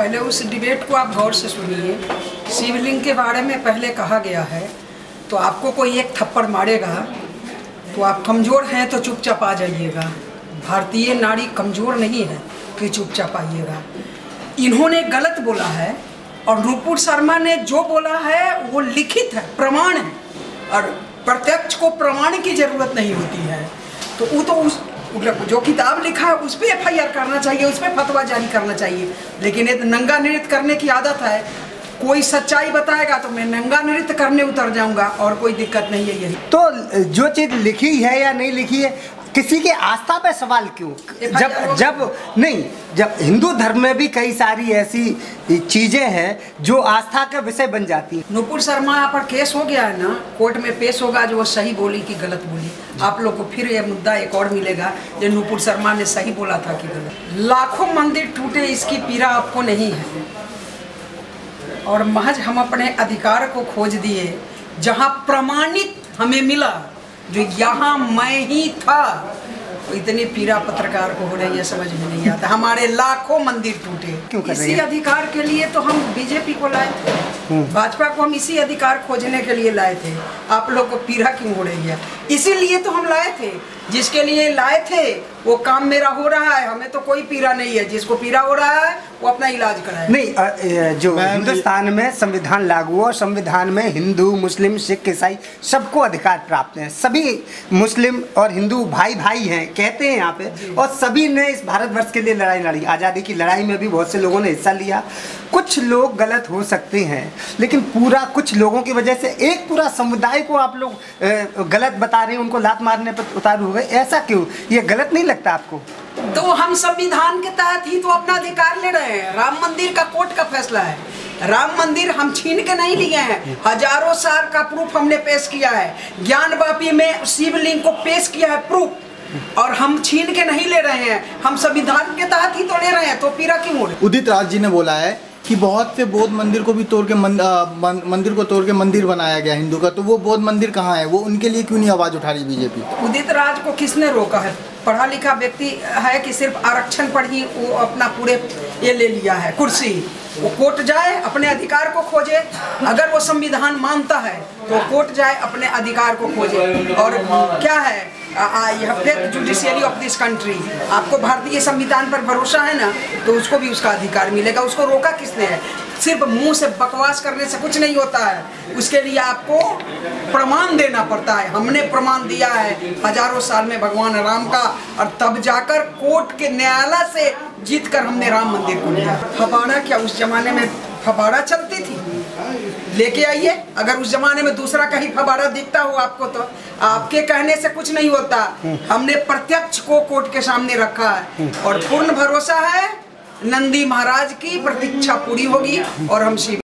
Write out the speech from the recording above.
पहले उस डिबेट को आप गौर से सुनिए। शिवलिंग के बारे में पहले कहा गया है, तो आपको कोई एक थप्पड़ मारेगा तो आप कमज़ोर हैं तो चुपचाप आ जाइएगा। भारतीय नारी कमज़ोर नहीं है कि चुपचाप आइएगा। इन्होंने गलत बोला है और नुपुर शर्मा ने जो बोला है वो लिखित है, प्रमाण है, और प्रत्यक्ष को प्रमाण की ज़रूरत नहीं होती है। तो वो तो उस जो किताब लिखा है उस पर FIR करना चाहिए, उस पर फतवा जारी करना चाहिए। लेकिन ये नंगा नृत्य करने की आदत है। कोई सच्चाई बताएगा तो मैं नंगा नृत्य करने उतर जाऊंगा और कोई दिक्कत नहीं है। यही तो जो चीज़ लिखी है या नहीं लिखी है, किसी के आस्था पे सवाल क्यों? जब हिंदू धर्म में भी कई सारी ऐसी चीजें हैं जो आस्था का विषय बन जाती है। नुपुर शर्मा पर केस हो गया है ना, कोर्ट में पेश होगा जो वो सही बोली कि गलत बोली। आप लोग को फिर ये मुद्दा एक और मिलेगा जो नुपुर शर्मा ने सही बोला था कि गलत। लाखों मंदिर टूटे, इसकी पीड़ा आपको नहीं है, और महज हम अपने अधिकार को खोज दिए जहाँ प्रमाणित हमें मिला, जो यहाँ मैं ही था। तो इतनी पीड़ा पत्रकार को हो रही है, समझ में नहीं आता। हमारे लाखों मंदिर टूटे क्यों कर रही है? इसी अधिकार के लिए तो हम बीजेपी को लाए थे, भाजपा को हम इसी अधिकार खोजने के लिए लाए थे। आप लोग को पीड़ा क्यों हो रही है? इसीलिए तो हम लाए थे, जिसके लिए लाए थे वो काम मेरा हो रहा है। हमें तो कोई पीड़ा नहीं है, जिसको पीड़ा हो रहा है वो अपना इलाज कराए। नहीं, जो हिंदुस्तान में संविधान लागू हो, संविधान में हिंदू, मुस्लिम, सिख, ईसाई सबको अधिकार प्राप्त हैं। सभी मुस्लिम और हिंदू भाई भाई हैं, कहते हैं यहाँ पे, और सभी ने इस भारतवर्ष के लिए लड़ाई लड़ी। आज़ादी की लड़ाई में भी बहुत से लोगों ने हिस्सा लिया। कुछ लोग गलत हो सकते हैं, लेकिन पूरा कुछ लोगों की वजह से एक पूरा समुदाय को आप लोग गलत बता रहे हैं, उनको लात मारने पर उतारू हो गए। ऐसा क्यों? ये गलत नहीं लगता आपको? तो हम संविधान के तहत ही तो अपना अधिकार ले रहे हैं। राम मंदिर का कोर्ट का फैसला है। राम मंदिर हम छीन के नहीं लिए हैं, हजारों साल का प्रूफ हमने पेश किया है। ज्ञानवापी में शिवलिंग को पेश किया है प्रूफ, और हम छीन के नहीं ले रहे हैं, हम संविधान के तहत ही तो ले रहे हैं। तो पीड़ा क्यों हो रही? उदित राज जी ने बोला है कि बहुत से बौद्ध मंदिर को भी तोड़ के मंदिर को तोड़ के मंदिर बनाया गया हिंदू का, तो वो बौद्ध मंदिर कहाँ है? वो उनके लिए क्यों नहीं आवाज उठा रही बीजेपी? उदित राज को किसने रोका है? पढ़ा लिखा व्यक्ति है कि सिर्फ आरक्षण पर ही वो अपना पूरे ये ले लिया है कुर्सी। वो कोर्ट जाए, अपने अधिकार को खोजे। अगर वो संविधान मानता है तो कोर्ट जाए, अपने अधिकार को खोजे। और क्या है, जुडिशियरी ऑफ दिस कंट्री। आपको भारतीय संविधान पर भरोसा है ना, तो उसको भी उसका अधिकार मिलेगा। उसको रोका किसने है? सिर्फ मुंह से बकवास करने से कुछ नहीं होता है, उसके लिए आपको प्रमाण देना पड़ता है। हमने प्रमाण दिया है हजारों साल में भगवान राम का, और तब जाकर कोर्ट के न्यायालय से जीतकर हमने राम मंदिर को लिया। फव्वारा क्या उस जमाने में फव्वारा चलती थी? लेके आइए। अगर उस जमाने में दूसरा कहीं फव्वारा दिखता हो आपको, तो आपके कहने से कुछ नहीं होता। हमने प्रत्यक्ष को कोर्ट के सामने रखा है, और पूर्ण भरोसा है नंदी महाराज की प्रतीक्षा पूरी होगी और हम शिव